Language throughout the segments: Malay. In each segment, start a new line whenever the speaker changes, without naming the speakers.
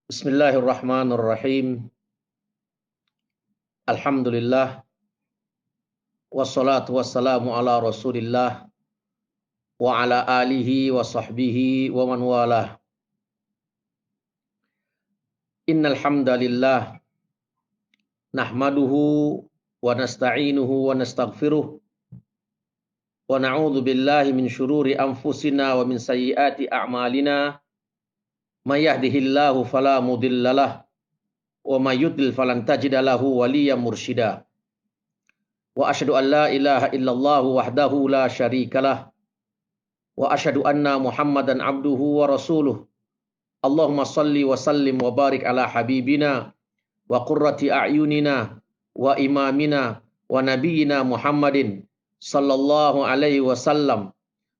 Bismillahirrahmanirrahim. Alhamdulillah wassalatu wassalamu ala Rasulillah wa ala alihi wa sahbihi wa man walah. Innal hamdalillah nahmaduhu wa nasta'inuhu wa nastaghfiruh wa na'udzu billahi min syururi anfusina wa min sayyiati a'malina. May yahdihillahu fala mudhillalah wa may yudlil falan tajida lahu waliyyan mursyida. Wa asyhadu an la ilaha illallah wahdahu la syarikalah wa asyhadu anna Muhammadan abduhu wa rasuluh. Allahumma salli wa sallim wa barik ala habibina wa qurrati a'yunina wa imamina wa nabiyyina Muhammadin sallallahu alaihi wasallam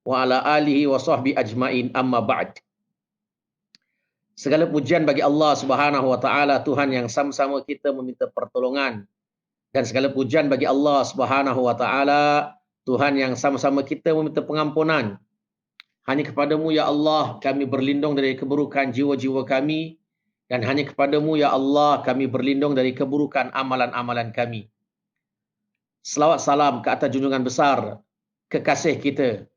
wa ala alihi wa sahbi ajmain, amma ba'd. Segala pujian bagi Allah Subhanahu wa taala, Tuhan yang sama-sama kita meminta pertolongan, dan segala pujian bagi Allah Subhanahu wa taala, Tuhan yang sama-sama kita meminta pengampunan. Hanya kepadamu ya Allah kami berlindung dari keburukan jiwa-jiwa kami, dan hanya kepadamu ya Allah kami berlindung dari keburukan amalan-amalan kami. Selawat salam ke atas junjungan besar, kekasih kita,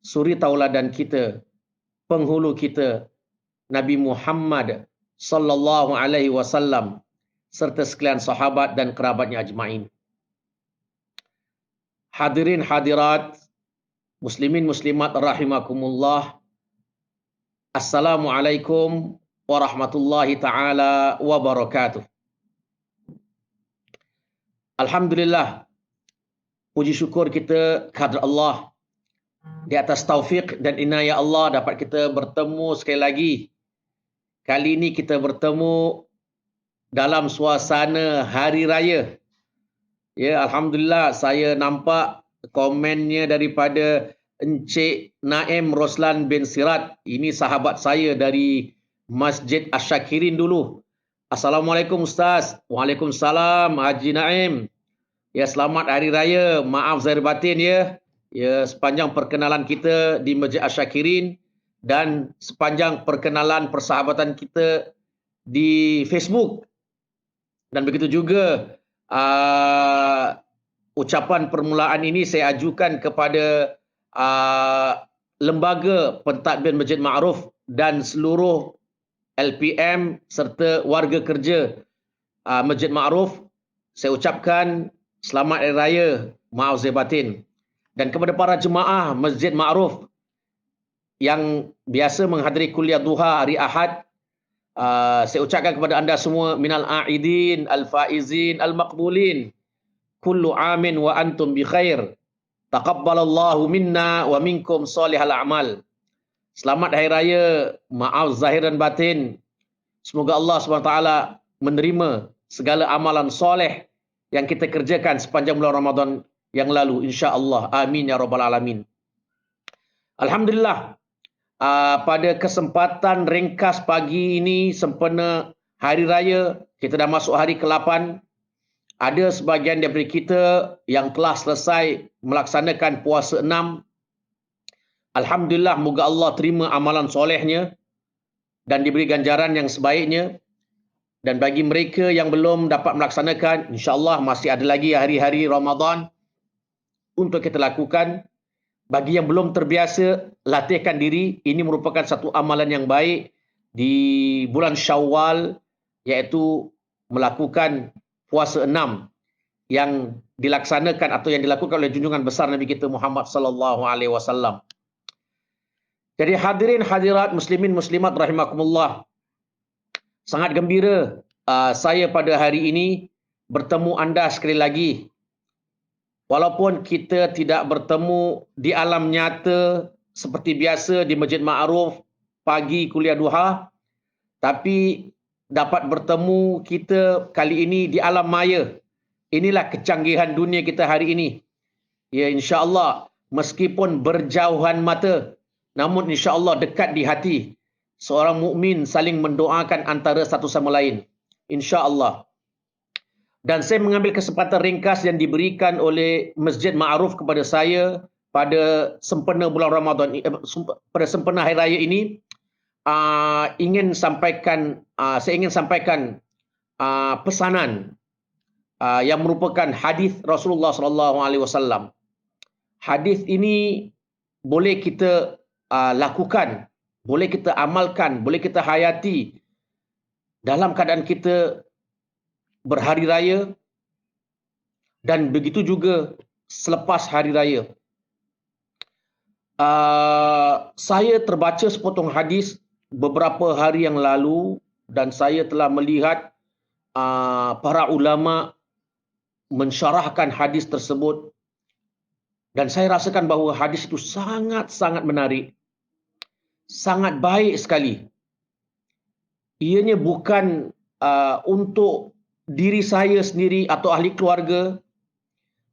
suri tauladan kita, penghulu kita, Nabi Muhammad sallallahu alaihi wasallam, serta sekalian sahabat dan kerabatnya ajmain. Hadirin hadirat, muslimin muslimat rahimakumullah. Assalamualaikum warahmatullahi taala wabarakatuh. Alhamdulillah, puji syukur kita kehadrat Allah di atas taufik dan inayah Allah dapat kita bertemu sekali lagi. Kali ini kita bertemu dalam suasana hari raya. Ya, alhamdulillah saya nampak komennya daripada Encik Naim Roslan bin Sirat. Ini sahabat saya dari Masjid Asyakirin dulu. Assalamualaikum Ustaz. Waalaikumsalam Haji Naim. Ya, selamat hari raya. Maaf zahir batin ya. Ya, sepanjang perkenalan kita di Masjid Asyakirin dan sepanjang perkenalan persahabatan kita di Facebook. Dan begitu juga ucapan permulaan ini saya ajukan kepada lembaga pentadbir Masjid Ma'ruf dan seluruh LPM serta warga kerja Masjid Ma'ruf. Saya ucapkan selamat hari raya, maaf zahir batin. Dan kepada para jemaah Masjid Ma'ruf yang biasa menghadiri kuliah duha hari Ahad, saya ucapkan kepada anda semua minal a'idin, al-faizin, al-maqbulin. Kullu amin wa antum bi khair. Taqabbalallahu minna wa minkum salihal a'mal. Selamat hari raya, maaf zahir dan batin. Semoga Allah SWT menerima segala amalan soleh yang kita kerjakan sepanjang bulan Ramadan yang lalu, insya-Allah. Amin ya rabbal alamin. Alhamdulillah, pada kesempatan ringkas pagi ini sempena hari raya, kita dah masuk hari ke-8. Ada sebahagian daripada kita yang telah selesai melaksanakan puasa 6. Alhamdulillah, moga Allah terima amalan solehnya dan diberi ganjaran yang sebaiknya. Dan bagi mereka yang belum dapat melaksanakan, insya-Allah masih ada lagi hari-hari Ramadan untuk kita lakukan. Bagi yang belum terbiasa, latihkan diri. Ini merupakan satu amalan yang baik di bulan Syawal, iaitu melakukan puasa 6 yang dilaksanakan atau yang dilakukan oleh junjungan besar Nabi kita Muhammad sallallahu alaihi wasallam. Jadi hadirin hadirat muslimin muslimat rahimakumullah. Sangat gembira saya pada hari ini bertemu anda sekali lagi. Walaupun kita tidak bertemu di alam nyata seperti biasa di Masjid Ma'ruf pagi kuliah duha, tapi dapat bertemu kita kali ini di alam maya. Inilah kecanggihan dunia kita hari ini. Ya, insya-Allah meskipun berjauhan mata, namun insya-Allah dekat di hati. Seorang mukmin saling mendoakan antara satu sama lain, insya-Allah. Dan saya mengambil kesempatan ringkas yang diberikan oleh Masjid Ma'ruf kepada saya pada sempena bulan Ramadan, pada sempena hari raya ini, saya ingin sampaikan pesanan yang merupakan hadis Rasulullah sallallahu alaihi wasallam. Hadis ini boleh kita lakukan, boleh kita amalkan, boleh kita hayati dalam keadaan kita berhari raya dan begitu juga selepas hari raya. Saya terbaca sepotong hadis beberapa hari yang lalu dan saya telah melihat para ulama mensyarahkan hadis tersebut dan saya rasakan bahawa hadis itu sangat-sangat menarik, sangat baik sekali. Ianya bukan untuk diri saya sendiri atau ahli keluarga,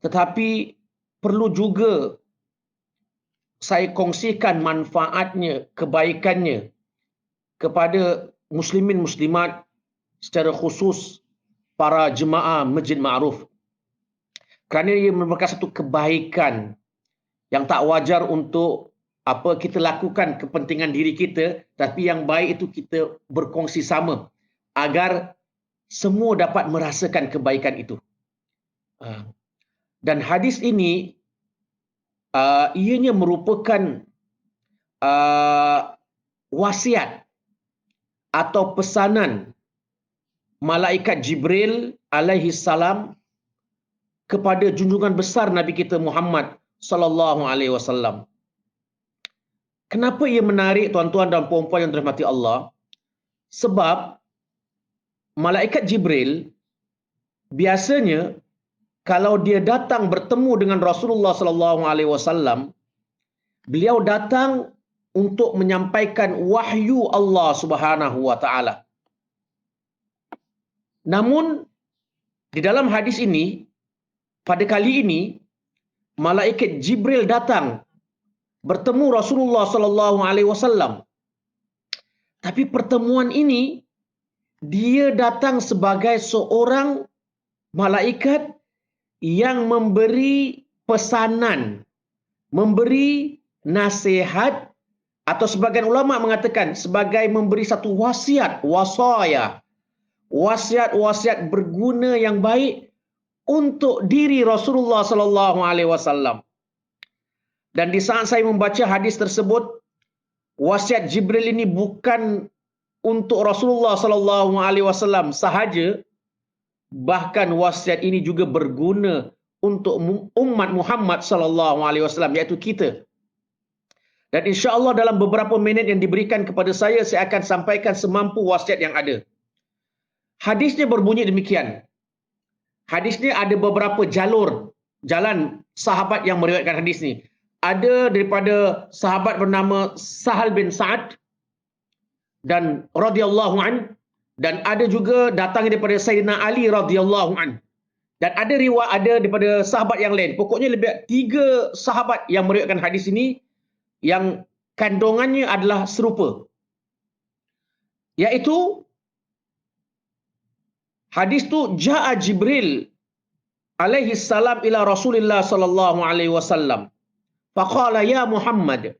tetapi perlu juga saya kongsikan manfaatnya, kebaikannya kepada muslimin muslimat, secara khusus para jemaah Masjid Ma'ruf. Kerana ia merupakan satu kebaikan yang tak wajar untuk kita lakukan kepentingan diri kita, tapi yang baik itu kita berkongsi sama agar semua dapat merasakan kebaikan itu. Dan hadis ini ianya merupakan wasiat atau pesanan malaikat Jibril alaihi salam kepada junjungan besar Nabi kita Muhammad sallallahu alaihi wasallam. Kenapa ia menarik, tuan-tuan dan puan-puan yang dirahmati Allah? Sebab malaikat Jibril biasanya kalau dia datang bertemu dengan Rasulullah sallallahu alaihi wasallam, beliau datang untuk menyampaikan wahyu Allah Subhanahu wa taala. Namun di dalam hadis ini, pada kali ini malaikat Jibril datang bertemu Rasulullah sallallahu alaihi wasallam. Tapi pertemuan ini dia datang sebagai seorang malaikat yang memberi pesanan, memberi nasihat, atau sebagian ulama mengatakan sebagai memberi satu wasiat, wasaya, wasiat-wasiat berguna yang baik untuk diri Rasulullah sallallahu alaihi wasallam. Dan di saat saya membaca hadis tersebut, wasiat Jibril ini bukan untuk Rasulullah sallallahu alaihi wasallam sahaja, bahkan wasiat ini juga berguna untuk umat Muhammad sallallahu alaihi wasallam, iaitu kita. Dan insya-Allah dalam beberapa minit yang diberikan kepada saya akan sampaikan semampu wasiat yang ada. Hadisnya berbunyi demikian. Hadisnya ada beberapa jalan sahabat yang meriwayatkan hadis ni. Ada daripada sahabat bernama Sahal bin Sa'ad dan radhiyallahu an, dan ada juga datang daripada Sayyidina Ali radhiyallahu an. Dan ada daripada sahabat yang lain. Pokoknya lebih 3 sahabat yang meriwayatkan hadis ini yang kandungannya adalah serupa. Iaitu hadis tu Ja'a Jibril alaihi salam ila Rasulillah sallallahu alaihi wasallam. Faqala ya Muhammad,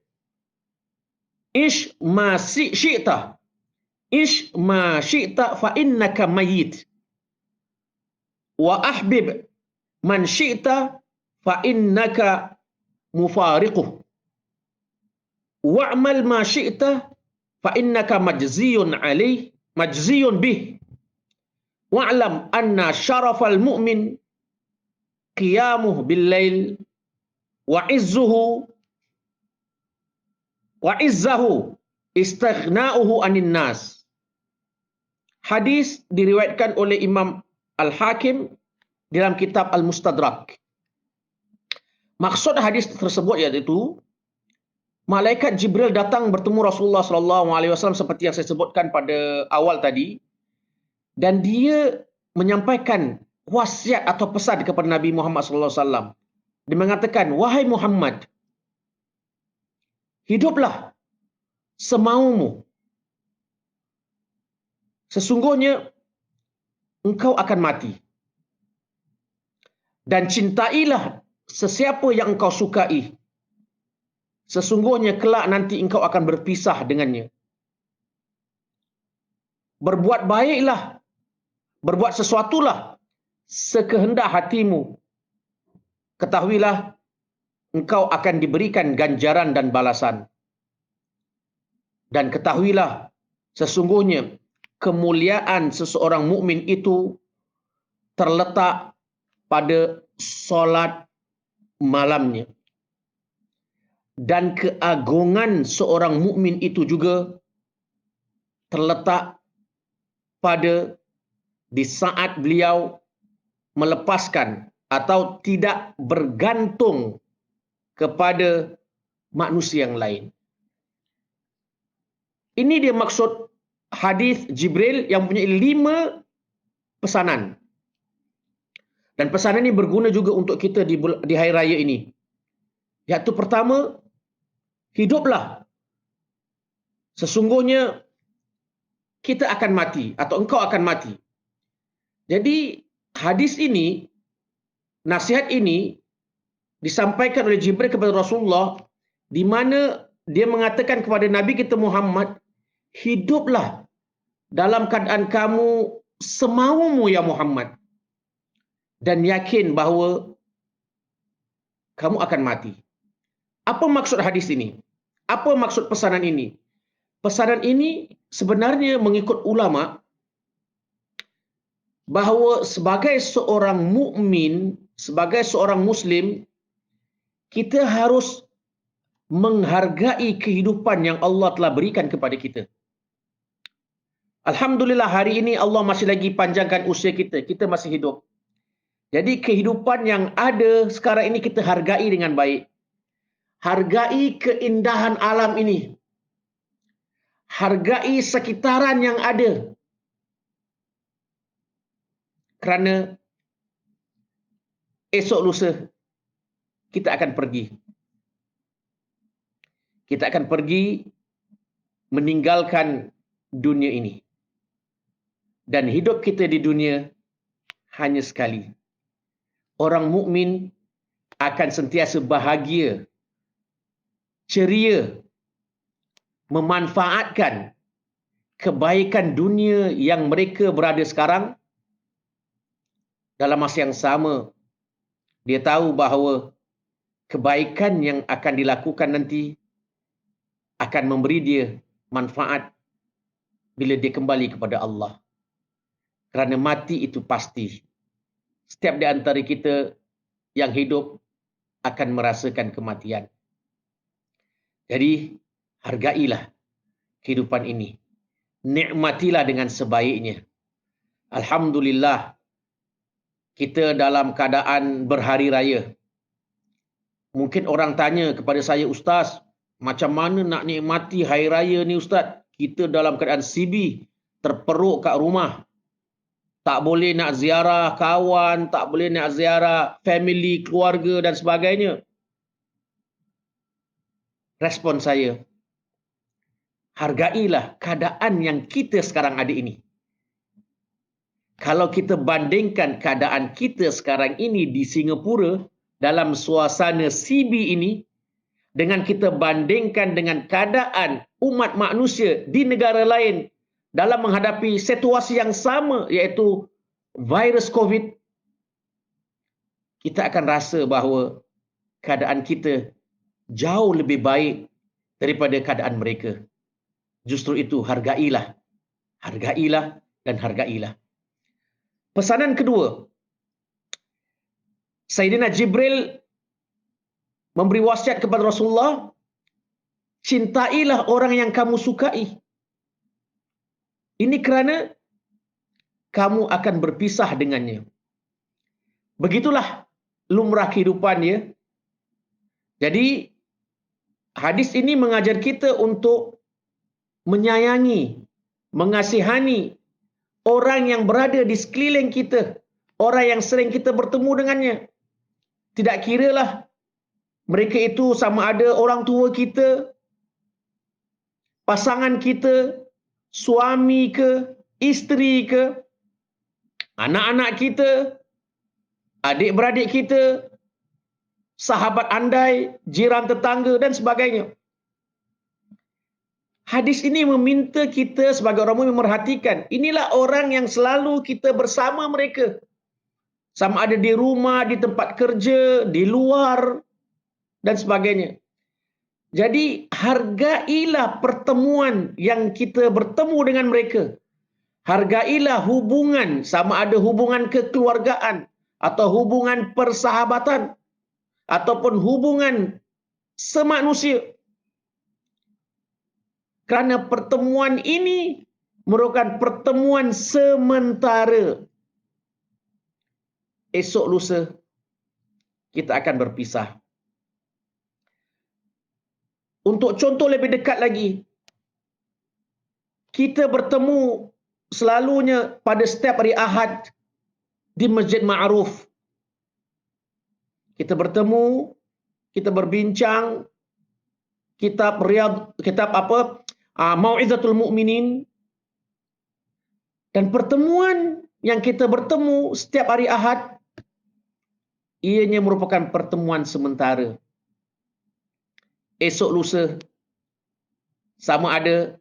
ish ma syi'ta. Ish ma syi'ta fa innaka mayyit. Wa ahbib man syi'ta fa innaka mufariquh. Wa'mal ma syi'ta fa innaka majziyun bih. Wa'lam anna syarafal mu'min qiyamuh bil lail wa izzahu istighna'uhu anin nas. Hadis diriwayatkan oleh Imam Al-Hakim dalam kitab Al-Mustadrak. Maksud hadis tersebut iaitu malaikat Jibril datang bertemu Rasulullah sallallahu alaihi wasallam seperti yang saya sebutkan pada awal tadi, dan dia menyampaikan wasiat atau pesan kepada Nabi Muhammad sallallahu alaihi wasallam. Dia mengatakan, wahai Muhammad, hiduplah semaumu. Sesungguhnya engkau akan mati. Dan cintailah sesiapa yang engkau sukai. Sesungguhnya kelak nanti engkau akan berpisah dengannya. berbuat baiklah, berbuat sesuatulah sekehendak hatimu. Ketahuilah engkau akan diberikan ganjaran dan balasan. Dan ketahuilah sesungguhnya kemuliaan seseorang mukmin itu terletak pada solat malamnya. Dan keagungan seorang mukmin itu juga terletak pada di saat beliau melepaskan atau tidak bergantung kepada manusia yang lain. Ini dia maksud hadis Jibril yang mempunyai 5 pesanan. Dan pesanan ini berguna juga untuk kita di hari raya ini. Iaitu pertama, hiduplah. Sesungguhnya kita akan mati atau engkau akan mati. Jadi hadis ini, nasihat ini disampaikan oleh Jibril kepada Rasulullah, di mana dia mengatakan kepada Nabi kita Muhammad, hiduplah dalam keadaan kamu semaumu ya Muhammad. Dan yakin bahawa kamu akan mati. Apa maksud hadis ini? Apa maksud pesanan ini? Pesanan ini sebenarnya mengikut ulama bahawa sebagai seorang mukmin, sebagai seorang muslim, kita harus menghargai kehidupan yang Allah telah berikan kepada kita. Alhamdulillah hari ini Allah masih lagi panjangkan usia kita. Kita masih hidup. Jadi kehidupan yang ada sekarang ini kita hargai dengan baik. Hargai keindahan alam ini. Hargai sekitaran yang ada. Kerana esok lusa kita akan pergi. Kita akan pergi meninggalkan dunia ini. Dan hidup kita di dunia hanya sekali. Orang mukmin akan sentiasa bahagia, ceria, memanfaatkan kebaikan dunia yang mereka berada sekarang. Dalam masa yang sama, dia tahu bahawa kebaikan yang akan dilakukan nanti akan memberi dia manfaat bila dia kembali kepada Allah. Kerana mati itu pasti. Setiap di antara kita yang hidup akan merasakan kematian. Jadi, hargailah kehidupan ini. Nikmatilah dengan sebaiknya. Alhamdulillah, kita dalam keadaan berhari raya. Mungkin orang tanya kepada saya, Ustaz, macam mana nak nikmati hari raya ni Ustaz? Kita dalam keadaan CB, terperuk kat rumah. Tak boleh nak ziarah kawan, tak boleh nak ziarah family, keluarga dan sebagainya. Respon saya, hargailah keadaan yang kita sekarang ada ini. Kalau kita bandingkan keadaan kita sekarang ini di Singapura dalam suasana CB ini dengan kita bandingkan dengan keadaan umat manusia di negara lain dalam menghadapi situasi yang sama iaitu virus COVID, kita akan rasa bahawa keadaan kita jauh lebih baik daripada keadaan mereka. Justru itu, hargailah. Hargailah dan hargailah. Pesanan kedua, Sayyidina Jibril memberi wasiat kepada Rasulullah, cintailah orang yang kamu sukai. Ini kerana kamu akan berpisah dengannya. Begitulah lumrah kehidupan ya. Jadi, hadis ini mengajar kita untuk menyayangi, mengasihani orang yang berada di sekeliling kita, orang yang sering kita bertemu dengannya. Tidak kiralah mereka itu sama ada orang tua kita, pasangan kita, suami ke, isteri ke, anak-anak kita, adik-beradik kita, sahabat andai, jiran tetangga dan sebagainya. Hadis ini meminta kita sebagai orang mukmin memerhatikan. Inilah orang yang selalu kita bersama mereka. Sama ada di rumah, di tempat kerja, di luar, dan sebagainya. Jadi, hargailah pertemuan yang kita bertemu dengan mereka. Hargailah hubungan, sama ada hubungan kekeluargaan, atau hubungan persahabatan, ataupun hubungan semanusia. Kerana pertemuan ini merupakan pertemuan sementara. Esok lusa kita akan berpisah. Untuk contoh lebih dekat lagi, kita bertemu selalunya pada setiap hari Ahad di Masjid Ma'ruf. Kita bertemu, kita berbincang, kitab Mau'izatul Mu'minin, dan pertemuan yang kita bertemu setiap hari Ahad, ianya merupakan pertemuan sementara. Esok lusa, sama ada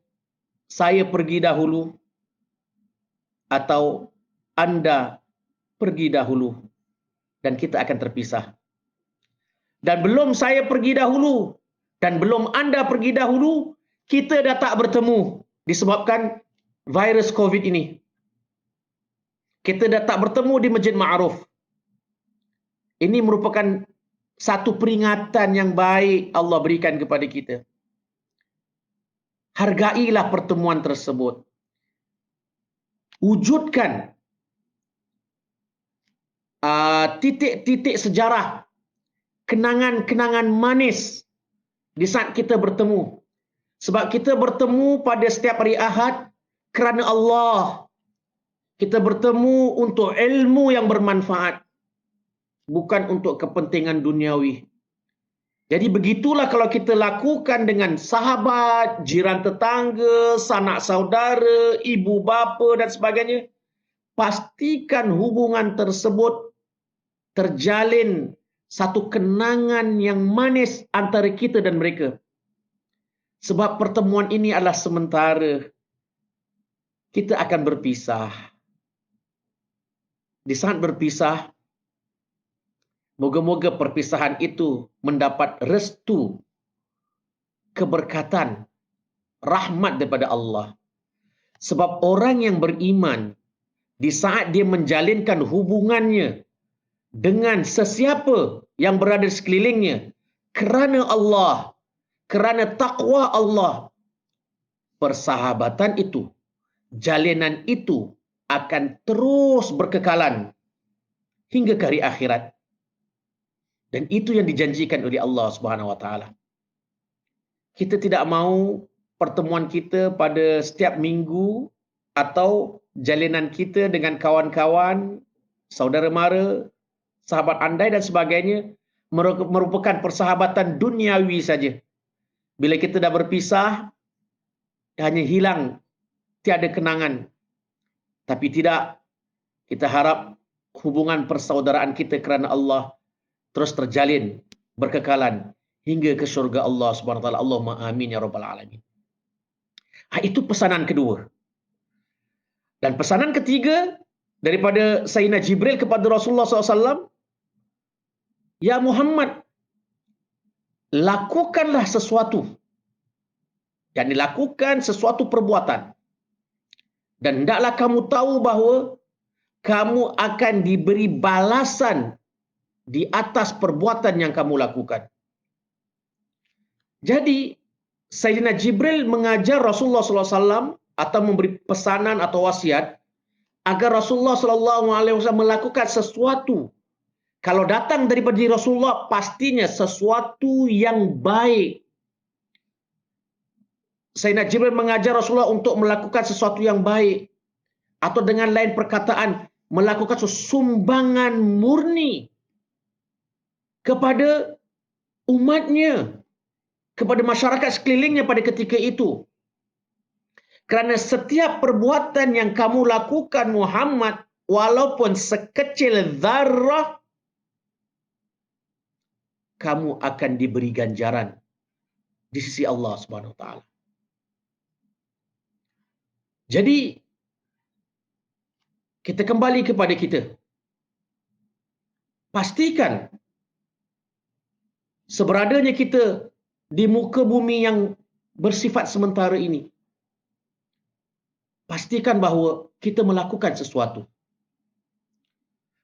saya pergi dahulu atau anda pergi dahulu, dan kita akan terpisah. Dan belum saya pergi dahulu dan belum anda pergi dahulu, kita dah tak bertemu disebabkan virus COVID ini. Kita dah tak bertemu di Masjid Ma'ruf. Ini merupakan satu peringatan yang baik Allah berikan kepada kita. Hargailah pertemuan tersebut. Wujudkan titik-titik sejarah, kenangan-kenangan manis di saat kita bertemu. Sebab kita bertemu pada setiap hari Ahad kerana Allah. Kita bertemu untuk ilmu yang bermanfaat, bukan untuk kepentingan duniawi. Jadi begitulah kalau kita lakukan dengan sahabat, jiran tetangga, sanak saudara, ibu bapa dan sebagainya. Pastikan hubungan tersebut terjalin satu kenangan yang manis antara kita dan mereka. Sebab pertemuan ini adalah sementara. Kita akan berpisah. Di saat berpisah, moga-moga perpisahan itu mendapat restu, keberkatan, rahmat daripada Allah. Sebab orang yang beriman, di saat dia menjalinkan hubungannya dengan sesiapa yang berada di sekelilingnya, kerana Allah, kerana takwa Allah, persahabatan itu, jalinan itu akan terus berkekalan hingga ke hari akhirat. Dan itu yang dijanjikan oleh Allah Subhanahu Wa Taala. Kita tidak mahu pertemuan kita pada setiap minggu atau jalinan kita dengan kawan-kawan, saudara mara, sahabat andai dan sebagainya merupakan persahabatan duniawi saja. Bila kita dah berpisah, hanya hilang, tiada kenangan. Tapi tidak, kita harap hubungan persaudaraan kita kerana Allah terus terjalin, berkekalan hingga ke syurga Allah Subhanahu Wa Taala. Allahumma amin ya rabbal alamin. Itu pesanan kedua. Dan pesanan ketiga daripada Sayyidina Jibril kepada Rasulullah SAW, ya Muhammad, lakukanlah sesuatu. Dan dilakukan sesuatu perbuatan. Dan hendaklah kamu tahu bahawa kamu akan diberi balasan di atas perbuatan yang kamu lakukan. Jadi, Sayyidina Jibril mengajar Rasulullah SAW atau memberi pesanan atau wasiat agar Rasulullah SAW melakukan sesuatu. Kalau datang daripada diri Rasulullah, pastinya sesuatu yang baik. Sayyidina Jibril mengajar Rasulullah untuk melakukan sesuatu yang baik. Atau dengan lain perkataan, melakukan sumbangan murni kepada umatnya, kepada masyarakat sekelilingnya pada ketika itu. Kerana setiap perbuatan yang kamu lakukan Muhammad, walaupun sekecil zarrah, kamu akan diberi ganjaran di sisi Allah Subhanahu Wa Taala. Jadi, kita kembali kepada kita. Pastikan seberadanya kita di muka bumi yang bersifat sementara ini. Pastikan bahawa kita melakukan sesuatu.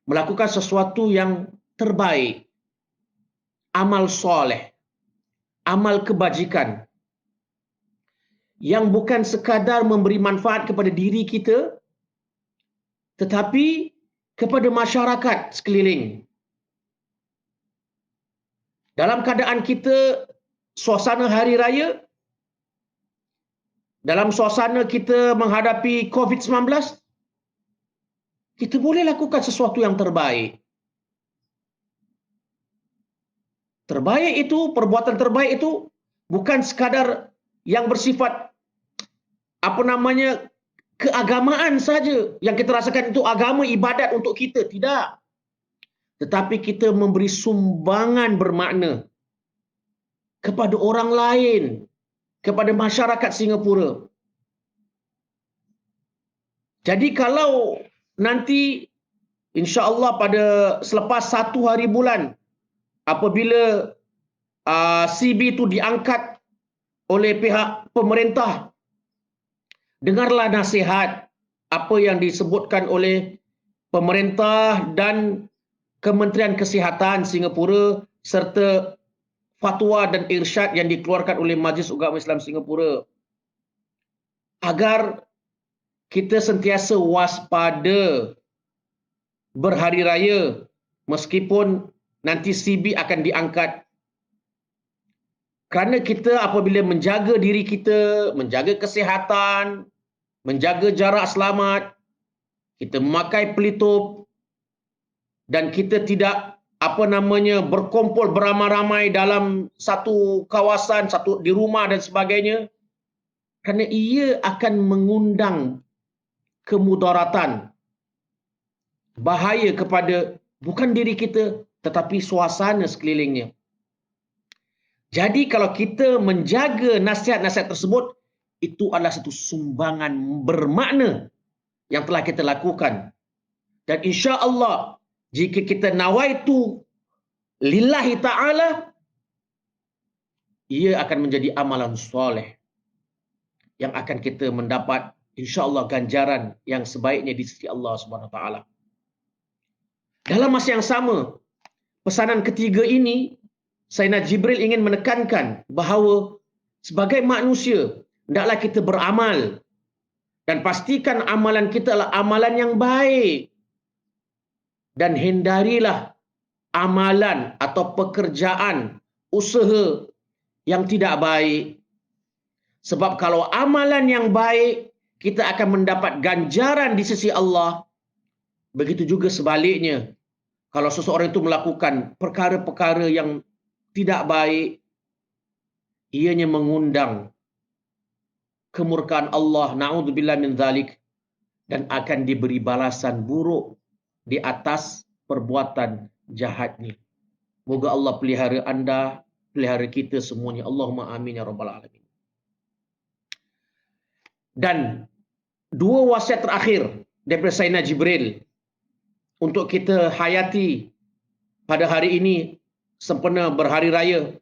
Melakukan sesuatu yang terbaik. Amal soleh. Amal kebajikan. Yang bukan sekadar memberi manfaat kepada diri kita, tetapi kepada masyarakat sekeliling. Dalam keadaan kita suasana hari raya, dalam suasana kita menghadapi COVID-19, kita boleh lakukan sesuatu yang terbaik. Terbaik itu, perbuatan terbaik itu bukan sekadar yang bersifat keagamaan saja. Yang kita rasakan itu agama, ibadat untuk kita. Tidak. Tetapi kita memberi sumbangan bermakna kepada orang lain, kepada masyarakat Singapura. Jadi kalau nanti insya-Allah pada selepas 1 hari bulan apabila CB itu diangkat oleh pihak pemerintah, dengarlah nasihat apa yang disebutkan oleh pemerintah dan Kementerian Kesihatan Singapura serta fatwa dan irsyad yang dikeluarkan oleh Majlis Ugama Islam Singapura, agar kita sentiasa waspada berhari raya meskipun nanti CB akan diangkat. Kerana kita apabila menjaga diri kita, menjaga kesihatan, menjaga jarak selamat, kita memakai pelitup dan kita tidak berkumpul beramai-ramai dalam satu kawasan, di rumah dan sebagainya, kerana ia akan mengundang kemudaratan, bahaya kepada bukan diri kita tetapi suasana sekelilingnya. Jadi kalau kita menjaga nasihat-nasihat tersebut, itu adalah satu sumbangan bermakna yang telah kita lakukan. Dan insya-Allah jika kita nawaitu lillahi ta'ala, ia akan menjadi amalan soleh yang akan kita mendapat insya-Allah ganjaran yang sebaiknya di sisi Allah Subhanahu Wa Taala. Dalam masa yang sama, pesanan ketiga ini, Sayyidina Jibril ingin menekankan bahawa sebagai manusia, hendaklah kita beramal dan pastikan amalan kita adalah amalan yang baik. Dan hindarilah amalan atau pekerjaan, usaha yang tidak baik. Sebab kalau amalan yang baik, kita akan mendapat ganjaran di sisi Allah. Begitu juga sebaliknya. Kalau seseorang itu melakukan perkara-perkara yang tidak baik, ianya mengundang kemurkaan Allah, na'udzubillah min dzalik, dan akan diberi balasan buruk di atas perbuatan jahatnya. Moga Allah pelihara anda, pelihara kita semuanya. Allahumma amin ya rabbal alamin. Dan dua wasiat terakhir daripada Sayyidina Jibril untuk kita hayati pada hari ini sempena berhari raya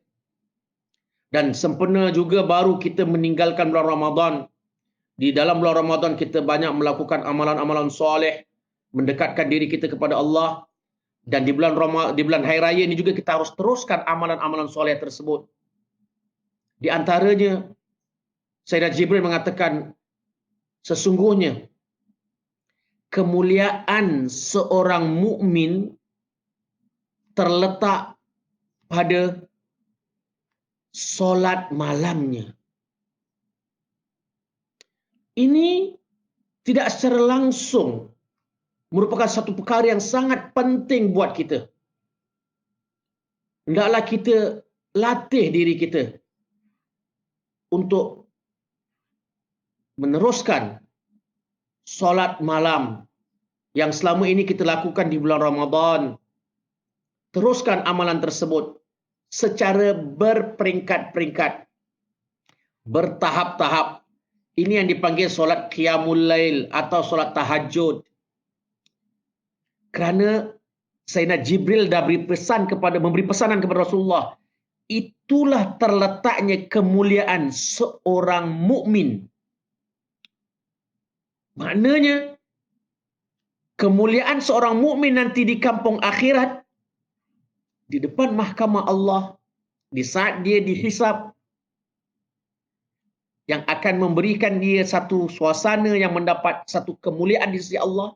dan sempena juga baru kita meninggalkan bulan Ramadan. Di dalam bulan Ramadan kita banyak melakukan amalan-amalan soleh, mendekatkan diri kita kepada Allah, dan di bulan hari raya ini juga kita harus teruskan amalan-amalan soleh tersebut. Di antaranya Sayyidina Jibril mengatakan, sesungguhnya kemuliaan seorang mukmin terletak pada solat malamnya. Ini tidak secara langsung merupakan satu perkara yang sangat penting buat kita. Hendaklah kita latih diri kita untuk meneruskan solat malam yang selama ini kita lakukan di bulan Ramadan. Teruskan amalan tersebut secara berperingkat-peringkat, bertahap-tahap, Ini yang dipanggil solat qiyamul lail atau solat tahajud. Kerana Sayyidina Jibril dah memberi pesanan kepada Rasulullah. Itulah terletaknya kemuliaan seorang mukmin. Maknanya, kemuliaan seorang mukmin nanti di kampung akhirat, di depan mahkamah Allah, di saat dia dihisab, yang akan memberikan dia satu suasana yang mendapat satu kemuliaan di sisi Allah,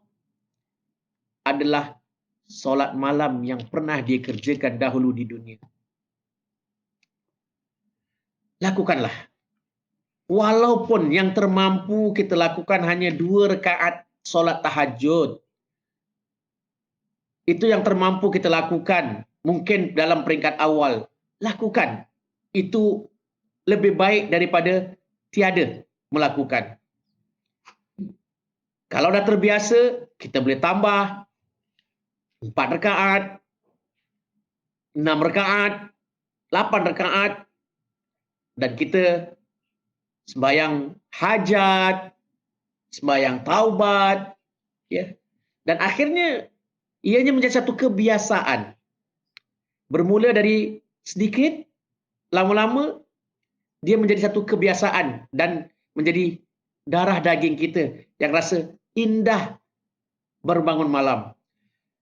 adalah solat malam yang pernah dia kerjakan dahulu di dunia. Lakukanlah. Walaupun yang termampu kita lakukan hanya 2 rakaat solat tahajud. Itu yang termampu kita lakukan. Mungkin dalam peringkat awal. Lakukan. Itu lebih baik daripada tiada melakukan. Kalau dah terbiasa, kita boleh tambah 4 rakaat, 6 rakaat, 8 rakaat, dan kita sembahyang hajat, sembahyang taubat, ya. Dan akhirnya ianya menjadi satu kebiasaan. Bermula dari sedikit, lama-lama dia menjadi satu kebiasaan dan menjadi darah daging kita yang rasa indah berbangun malam.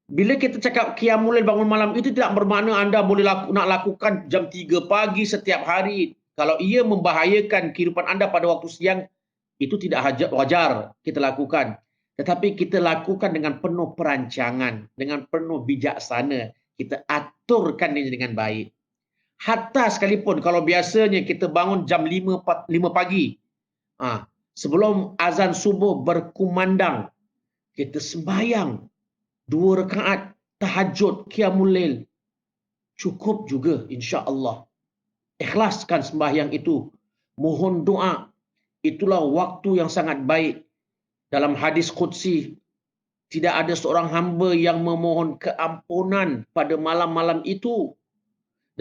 Bila kita cakap qiyamul lail, bangun malam, itu tidak bermakna anda boleh nak lakukan jam 3 pagi setiap hari. Kalau ia membahayakan kehidupan anda pada waktu siang, itu tidak wajar kita lakukan. Tetapi kita lakukan dengan penuh perancangan, dengan penuh bijaksana. Kita aturkan ini dengan baik. Hatta sekalipun kalau biasanya kita bangun jam 5 pagi, sebelum azan subuh berkumandang, kita sembahyang 2 rakaat tahajud qiyamul lail. Cukup juga insya-Allah. Ikhlaskan sembahyang itu. Mohon doa. Itulah waktu yang sangat baik. Dalam hadis qudsi, tidak ada seorang hamba yang memohon keampunan pada malam-malam itu.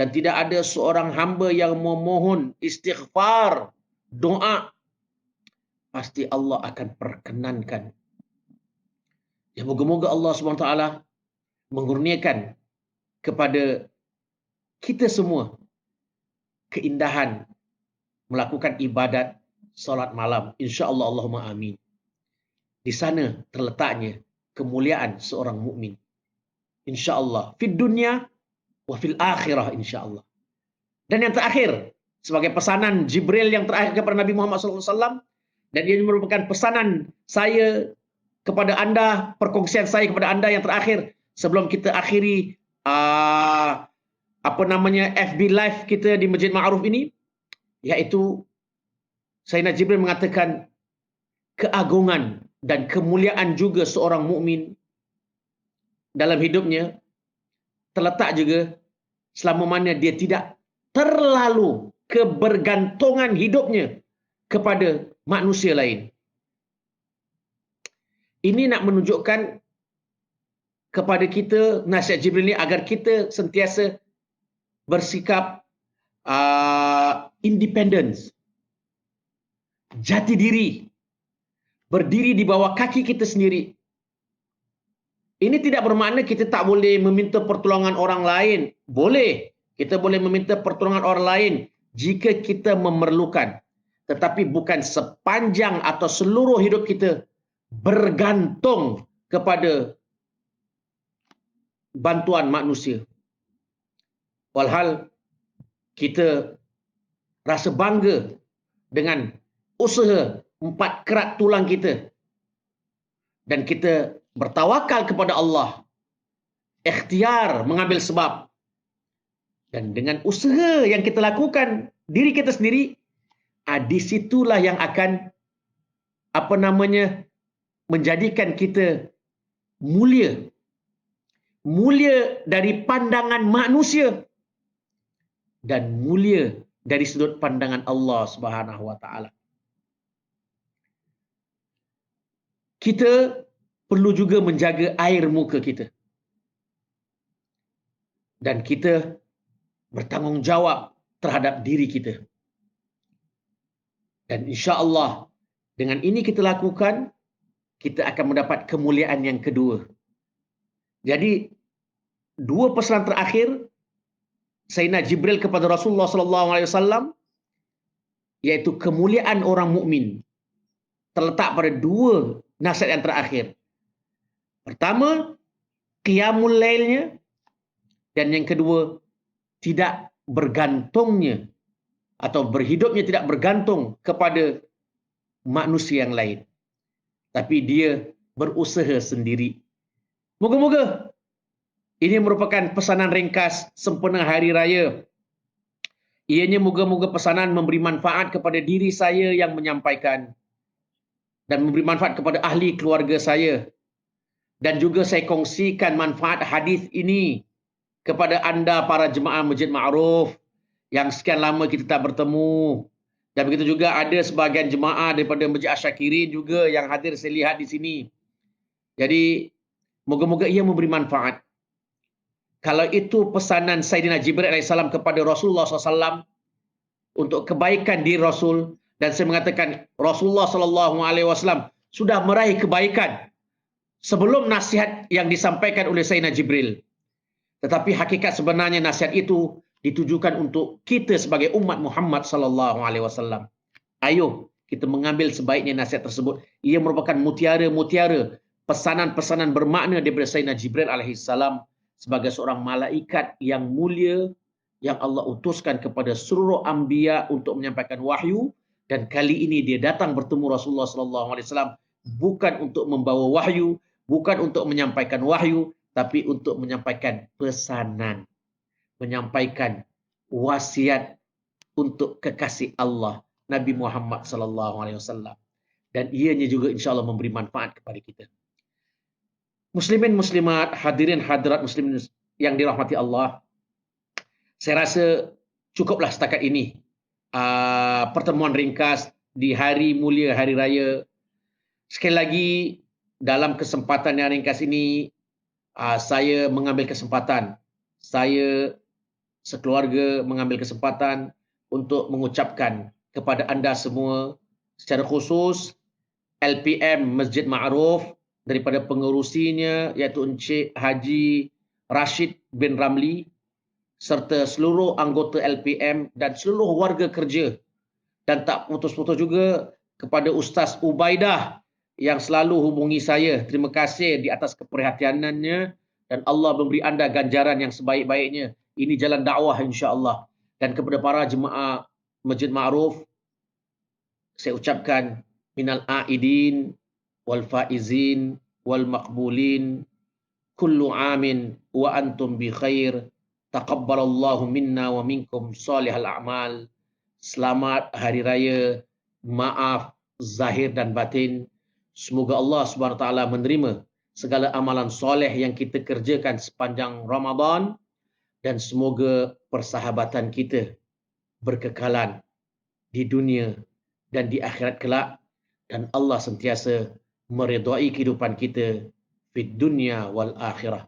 Dan tidak ada seorang hamba yang memohon istighfar, doa. Pasti Allah akan perkenankan. Ya, moga-moga Allah SWT mengurniakan kepada kita semua keindahan melakukan ibadat solat malam. InsyaAllah, Allahumma amin. Di sana terletaknya kemuliaan seorang mukmin. InsyaAllah. Fid dunya wa fil akhirah, insyaAllah. Dan yang terakhir, sebagai pesanan Jibril yang terakhir kepada Nabi Muhammad SAW, dan ini merupakan pesanan saya kepada anda, perkongsian saya kepada anda yang terakhir, sebelum kita akhiri FB Live kita di Masjid Ma'ruf ini, iaitu Sayyidina Jibril mengatakan keagungan dan kemuliaan juga seorang mukmin dalam hidupnya terletak juga selama mana dia tidak terlalu kebergantungan hidupnya kepada manusia lain. Ini nak menunjukkan kepada kita nasihat Jibril ini agar kita sentiasa bersikap independence, jati diri, berdiri di bawah kaki kita sendiri. Ini tidak bermakna kita tak boleh meminta pertolongan orang lain. Boleh. Kita boleh meminta pertolongan orang lain jika kita memerlukan. Tetapi bukan sepanjang atau seluruh hidup kita bergantung kepada bantuan manusia. Walhal kita rasa bangga dengan usaha 4 kerat tulang kita. Dan kita bertawakal kepada Allah. Ikhtiar mengambil sebab. Dan dengan usaha yang kita lakukan, diri kita sendiri, di situlah yang akan menjadikan kita mulia. Mulia dari pandangan manusia dan mulia dari sudut pandangan Allah Subhanahu wa taala. Kita perlu juga menjaga air muka kita. Dan kita bertanggungjawab terhadap diri kita. Dan insya-Allah Dengan ini kita lakukan, kita akan mendapat kemuliaan yang kedua. Jadi, dua pesanan terakhir Sayyidina Jibril kepada Rasulullah SAW, iaitu kemuliaan orang mukmin, terletak pada dua nasihat yang terakhir. Pertama, qiyamul lailnya, dan yang kedua, tidak bergantungnya atau berhidupnya tidak bergantung kepada manusia yang lain, tapi dia berusaha sendiri. Moga-moga ini merupakan pesanan ringkas sempena Hari Raya. Ianya moga-moga pesanan memberi manfaat kepada diri saya yang menyampaikan dan memberi manfaat kepada ahli keluarga saya. Dan juga saya kongsikan manfaat hadis ini kepada anda para jemaah Masjid Ma'ruf yang sekian lama kita tak bertemu. Dan begitu juga ada sebahagian jemaah daripada Masjid Asyakirin juga yang hadir saya lihat di sini. Jadi, moga-moga ia memberi manfaat. Kalau itu pesanan Sayyidina Jibril AS kepada Rasulullah SAW untuk kebaikan diri Rasul, dan saya mengatakan Rasulullah SAW sudah meraih kebaikan sebelum nasihat yang disampaikan oleh Sayyidina Jibril. Tetapi hakikat sebenarnya nasihat itu ditujukan untuk kita sebagai umat Muhammad SAW. Ayo kita mengambil sebaiknya nasihat tersebut. Ia merupakan mutiara-mutiara, pesanan-pesanan bermakna daripada Sayyidina Jibril alaihissalam sebagai seorang malaikat yang mulia yang Allah utuskan kepada seluruh anbiya untuk menyampaikan wahyu, dan kali ini dia datang bertemu Rasulullah SAW bukan untuk membawa wahyu, bukan untuk menyampaikan wahyu, tapi untuk menyampaikan pesanan, menyampaikan wasiat untuk kekasih Allah Nabi Muhammad SAW, dan ianya juga insya-Allah memberi manfaat kepada kita. Muslimin muslimat, hadirin hadirat muslimin yang dirahmati Allah, saya rasa cukuplah setakat ini pertemuan ringkas di hari mulia Hari Raya. Sekali lagi, dalam kesempatan yang ringkas ini, saya mengambil kesempatan, saya sekeluarga mengambil kesempatan untuk mengucapkan kepada anda semua, secara khusus LPM Masjid Ma'ruf daripada pengerusinya iaitu Encik Haji Rashid bin Ramli, serta seluruh anggota LPM dan seluruh warga kerja, dan tak putus-putus juga kepada Ustaz Ubaidah yang selalu hubungi saya. Terima kasih di atas keperhatianannya, dan Allah memberi anda ganjaran yang sebaik-baiknya. Ini jalan dakwah insya-Allah. Dan kepada para jemaah Masjid Ma'ruf, saya ucapkan minal aidin wal faizin wal maqbulin, kullu amin wa antum bi khair, taqabbalallahu minna wa minkum salihal a'mal. Selamat Hari Raya, maaf zahir dan batin. Semoga Allah SWT menerima segala amalan soleh yang kita kerjakan sepanjang Ramadan, dan semoga persahabatan kita berkekalan di dunia dan di akhirat kelak, dan Allah sentiasa meridai kehidupan kita fid dunya wal akhirah.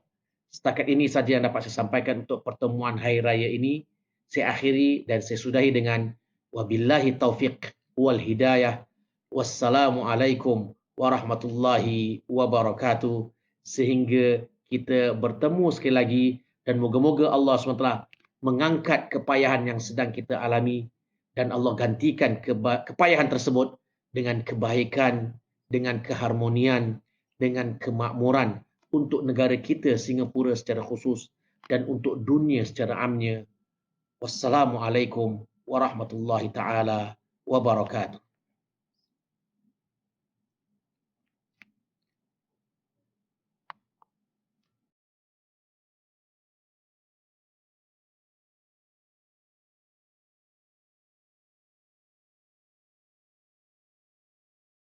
Setakat ini saja yang dapat saya sampaikan untuk pertemuan Hari Raya ini. Saya akhiri dan saya sudahi dengan wabillahi taufiq wal hidayah. Wassalamualaikum warahmatullahi wabarakatuh. Sehingga kita bertemu sekali lagi, dan moga-moga Allah SWT mengangkat kepayahan yang sedang kita alami, dan Allah gantikan kepayahan tersebut dengan kebaikan, dengan keharmonian, dengan kemakmuran untuk negara kita Singapura secara khusus, dan untuk dunia secara amnya. Wassalamualaikum warahmatullahi taala wabarakatuh.